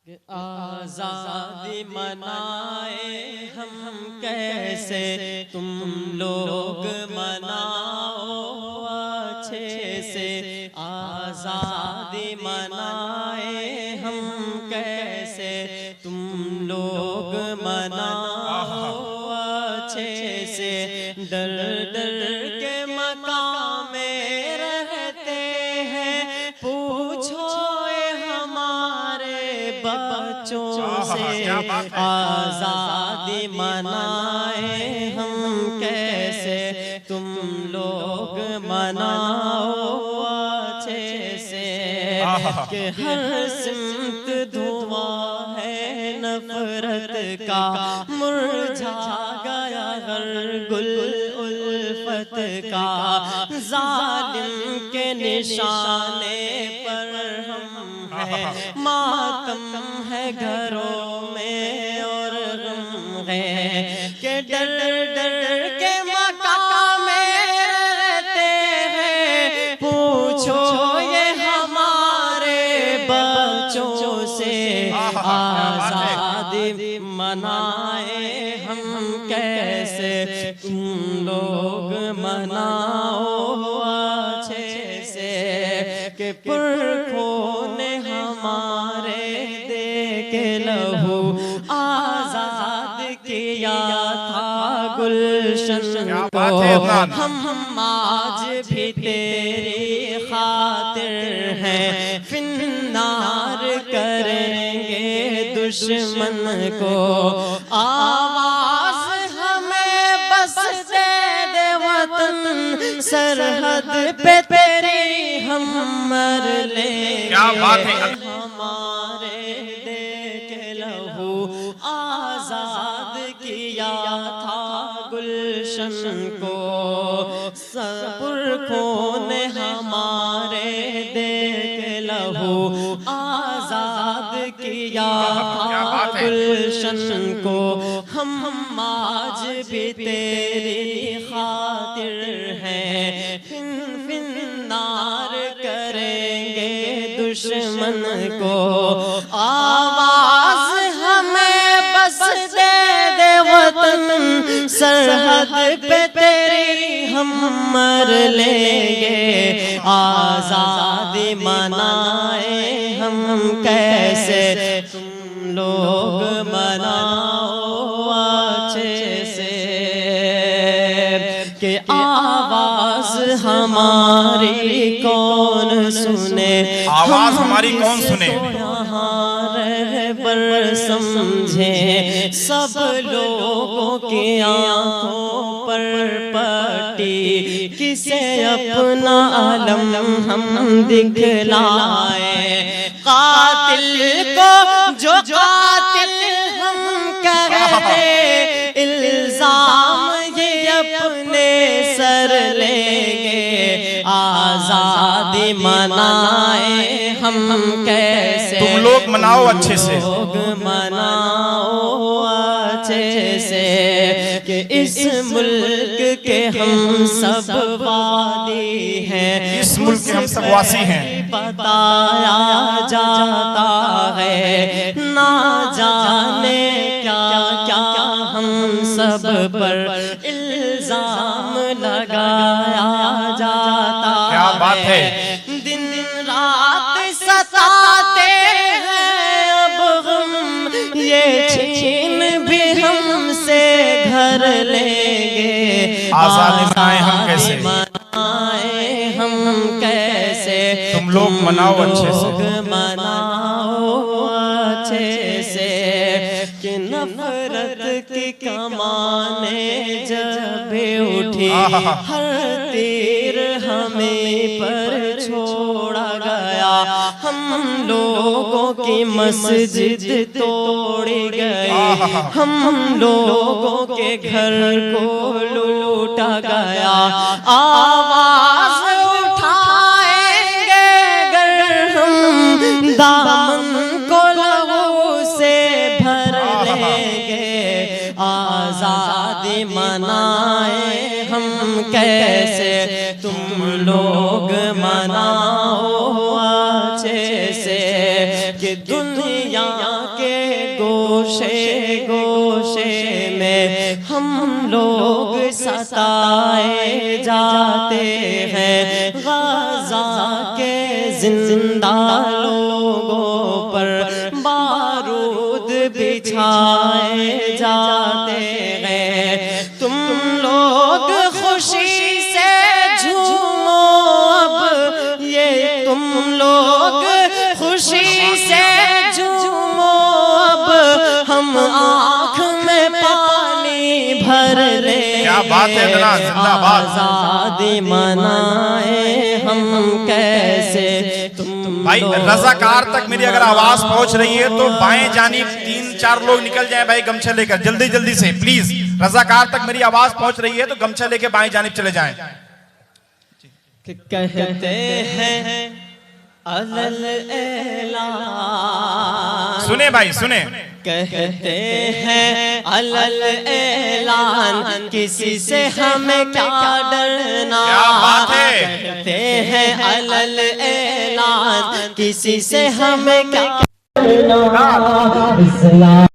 آزادی منائے ہم کیسے تم لوگ مناؤ اچھے سے آزادی منائے ہم کیسے تم لوگ مناؤ اچھے سے ڈر ڈر کے مقام میں رہتے ہیں پوچھو بچوں سے آزادی منائے ہم کیسے تم لوگ مناؤ اچھے سے کہ ہر سمت دھواں ہے نفرت کا مرجھا گیا ہر گل الفت کا ظالم کے نشانے پر ہم ہیں ماتم ہے گھروں میں اور غم ہے کہ ڈر ڈر کے مقام میں رہتے ہیں پوچھو یہ ہمارے بچوں سے آزادی منائے ہم کیسے تم لوگ مناؤ اچھے سے کہ پرکھوں نے ہمارے دے کے لہو آزاد کیا تھا گلشن کو ہم آج بھی تیری خاطر ہیں فی النار کریں گے دشمن کو آواز ہمیں بس دے دے وطن سرحد پہ تیری ہم مر لیں گے ہمارے دے کے لہو آزاد کیا تھا گلشن کو پرکھوں نے ہمارے دے کے لہو آزاد کیا تھا گلشن کو ہم آج بھی تیری خاطر ہیں فی النار کریں گے دشمن کو آواز ہمیں بس دے دے وطن سرحد پہ تیری ہم مر لیں گے آزادی منائے ہم کیسے تم لوگ مناؤ اچھے سے کہ آواز ہماری کون سنے آواز ہماری کون سنے رہبر سمجھے سب لوگوں کی آنکھوں پر پٹی کسے اپنا عالم ہم دکھلائے قاتل کو جو قاتل ہم کرے الزام یہ اپنے سر لیں گے آزادی منائے ہم کیسے تم لوگ مناؤ اچھے سے لوگ مناؤ اچھے سے کہ اس ملک کے ہم سب وادی ہیں اس ملک کے ہم سب واسی ہیں بتایا جاتا ہے نہ جانے کیا کیا ہم سب پر الزام لگایا جاتا ہے کیا بات ہے دن رات ستاتے ہیں اب ہم یہ چھین بھی ہم سے گھر لیں گے آزادی منائے ہم کیسے ہم کیسے تم لوگ مناؤ اچھے سے مناؤ اچھے سے کہ نفرت کی کمانیں جب اٹھی ہر تیر ہمیں پر چھوڑا گیا ہم لوگوں کی مسجد توڑی گئی ہم لوگوں کے گھر کو لوٹا گیا آواز اٹھائیں گے گر ہم دامن کو لہو سے بھر لیں گے آزادی منائے ہم کیسے تم لوگ مناؤ اچھے سے کہ دنیا کے گوشے گوشے میں ہم لوگ ستائے جاتے ہیں، غزہ کے زندہ لوگوں پر بارود بچھائے جاتے ہیں۔ تم لوگ خوشی سے جھومو اب، یہ تم لوگ خوشی سے جھومو اب، ہم آنکھ میں پانی بھر لیں، کیا بات ہے ادنا، زندہ باد۔ آزادی منائے ہم کیسے؟ بھائی رضاکار تک میری اگر آواز پہنچ رہی ہے تو بائیں جانب 3-4 لوگ نکل جائیں بھائی گمچھا لے کر، جلدی جلدی سے پلیز۔ رضاکار تک میری آواز پہنچ رہی ہے تو گمچھا لے کے بائیں جانب چلے جائیں۔ کہتے ہیں علل اعلان، سنیں بھائی سنیں، کہتے ہیں علل اعلان، کسی سے ہمیں کیا ڈرنا؟ کیا بات ہے؟ کہتے ہیں علل اعلان، کسی سے ہمیں کیا ڈرنا؟ اسلام